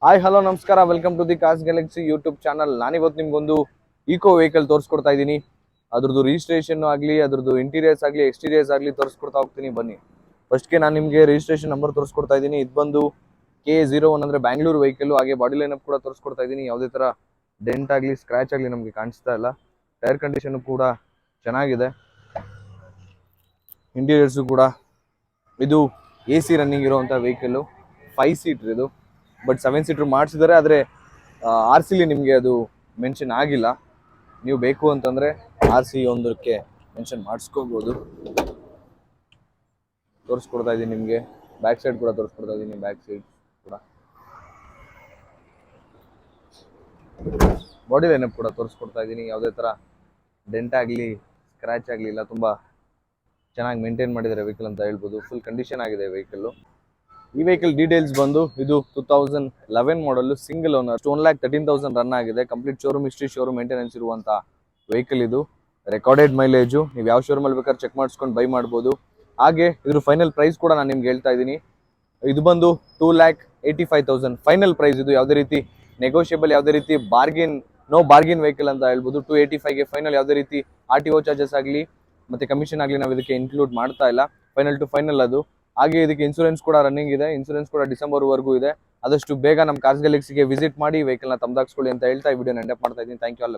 Hi hello ನಮಸ್ಕಾರ, welcome to the cars galaxy YouTube channel. ನಾನಿವತ್ತು ನಿಮ್ಗೊಂದು ಈಕೋ ವೆಹಿಕಲ್ ತೋರಿಸ್ಕೊಡ್ತಾ ಇದ್ದೀನಿ. ಅದ್ರದ್ದು ರಿಜಿಸ್ಟ್ರೇಷನ್ ಆಗಲಿ, ಅದ್ರದ್ದು ಇಂಟೀರಿಯರ್ಸ್ ಆಗಲಿ, ಎಕ್ಸ್ಟೀರಿಯರ್ಸ್ ಆಗಲಿ ತೋರಿಸ್ಕೊಡ್ತಾ ಹೋಗ್ತೀನಿ. ಬನ್ನಿ. ಫಸ್ಟ್ಗೆ ನಾನು ನಿಮಗೆ ರಿಜಿಸ್ಟ್ರೇಷನ್ ನಂಬರ್ ತೋರಿಸ್ಕೊಡ್ತಾ ಇದ್ದೀನಿ. ಇದು ಬಂದು K01 ಅಂದರೆ ಬ್ಯಾಂಗ್ಳೂರು ವೆಹಿಕಲ್. ಹಾಗೆ ಬಾಡಿ ಲೈನಪ್ ಕೂಡ ತೋರಿಸ್ಕೊಡ್ತಾ ಇದ್ದೀನಿ. ಯಾವುದೇ ಥರ ಡೆಂಟ್ ಆಗಲಿ, ಸ್ಕ್ರ್ಯಾಚ್ ಆಗಲಿ ನಮಗೆ ಕಾಣಿಸ್ತಾ ಇಲ್ಲ. ಟೈರ್ ಕಂಡೀಷನ್ ಕೂಡ ಚೆನ್ನಾಗಿದೆ. ಇಂಟೀರಿಯರ್ಸು ಕೂಡ ಇದು AC ರನ್ನಿಂಗ್ ಇರುವಂಥ ವೆಹಿಕಲ್ಲು. 5 ಸೀಟ್ರ್ ಇದು, ಬಟ್ 7 ಸೀಟ್ರ್ ಮಾಡಿಸಿದ್ದಾರೆ. ಆದರೆ RC ನಿಮಗೆ ಅದು ಮೆನ್ಷನ್ ಆಗಿಲ್ಲ. ನೀವು ಬೇಕು ಅಂತಂದರೆ RC ಒಂದಕ್ಕೆ ಮೆನ್ಷನ್ ಮಾಡಿಸ್ಕೋಬೋದು. ತೋರಿಸ್ಕೊಡ್ತಾ ಇದ್ದೀನಿ ನಿಮಗೆ. ಬ್ಯಾಕ್ ಸೈಡ್ ಕೂಡ ತೋರಿಸ್ಕೊಡ್ತಾ ಇದ್ದೀನಿ. ಬ್ಯಾಕ್ ಸೈಡ್ ಕೂಡ ಬಾಡಿ ಲೈನಪ್ ಕೂಡ ತೋರಿಸ್ಕೊಡ್ತಾ ಇದ್ದೀನಿ. ಯಾವುದೇ ಥರ ಡೆಂಟ್ ಆಗಲಿ, ಸ್ಕ್ರ್ಯಾಚ್ ಆಗಲಿ ಇಲ್ಲ. ತುಂಬ ಚೆನ್ನಾಗಿ ಮೇಂಟೈನ್ ಮಾಡಿದ್ದಾರೆ ವೆಹಿಕಲ್ ಅಂತ ಹೇಳ್ಬೋದು. ಫುಲ್ ಕಂಡೀಷನ್ ಆಗಿದೆ ವೆಹಿಕಲ್ಲು. ಈ ವೆಹಿಕಲ್ ಡೀಟೇಲ್ಸ್ ಬಂದು ಇದು 2011 ಮಾಡಲು, ಸಿಂಗಲ್ ಓನರ್, 1,13,000 ರನ್ ಆಗಿದೆ. Complete showroom history, showroom maintenance ಇರುವಂಥ ವೆಹಿಕಲ್ ಇದು. Recorded mileage. ನೀವು ಯಾವ ಶೋರೂಮಲ್ಲಿ ಬೇಕಾದ್ರೆ ಚೆಕ್ ಮಾಡಿಸ್ಕೊಂಡು ಬೈ ಮಾಡ್ಬೋದು. ಹಾಗೆ ಇದ್ರ ಫೈನಲ್ ಪ್ರೈಸ್ ಕೂಡ ನಾನು ನಿಮ್ಗೆ ಹೇಳ್ತಾ ಇದ್ದೀನಿ. ಇದು ಬಂದು 2,85,000 ಫೈನಲ್ ಪ್ರೈಸ್. ಇದು ಯಾವುದೇ ರೀತಿ ನೆಗೋಷಿಯಬಲ್, ಯಾವುದೇ ರೀತಿ ನೋ ಬಾರ್ಗಿನ್ ವೆಹಿಕಲ್ ಅಂತ ಹೇಳ್ಬೋದು. 285ಗೆ ಫೈನಲ್. ಯಾವುದೇ ರೀತಿ RTO ಚಾರ್ಜಸ್ ಆಗಲಿ ಮತ್ತು ಕಮಿಷನ್ ಆಗಲಿ ನಾವು ಇದಕ್ಕೆ ಇನ್ಕ್ಲೂಡ್ ಮಾಡ್ತಾ ಇಲ್ಲ. ಫೈನಲ್ ಟು ಫೈನಲ್ ಅದು. ಹಾಗೆ ಇದಕ್ಕೆ ಇನ್ಸೂರೆನ್ಸ್ ಕೂಡ ರನ್ನಿಂಗ್ ಇದೆ. ಇನ್ಸೂರೆನ್ಸ್ ಕೂಡ ಡಿಸೆಂಬರ್ವರೆಗೂ ಇದೆ. ಆದಷ್ಟು ಬೇಗ ನಮ್ಮ ಕಾರ್ಸ್ ಗ್ಯಾಲಕ್ಸಿಗೆ ವಿಸಿಟ್ ಮಾಡಿ ವೆಹಿಕಲ್ನ ತಮ್ಮದಾಗಿಸ್ಕೊಳ್ಳಿ ಅಂತ ಹೇಳ್ತಾ ಈ ವಿಡಿಯೋನ ಎಂಡ್ ಅಪ್ ಮಾಡ್ತಾ ಇದ್ದೀನಿ. Thank you all.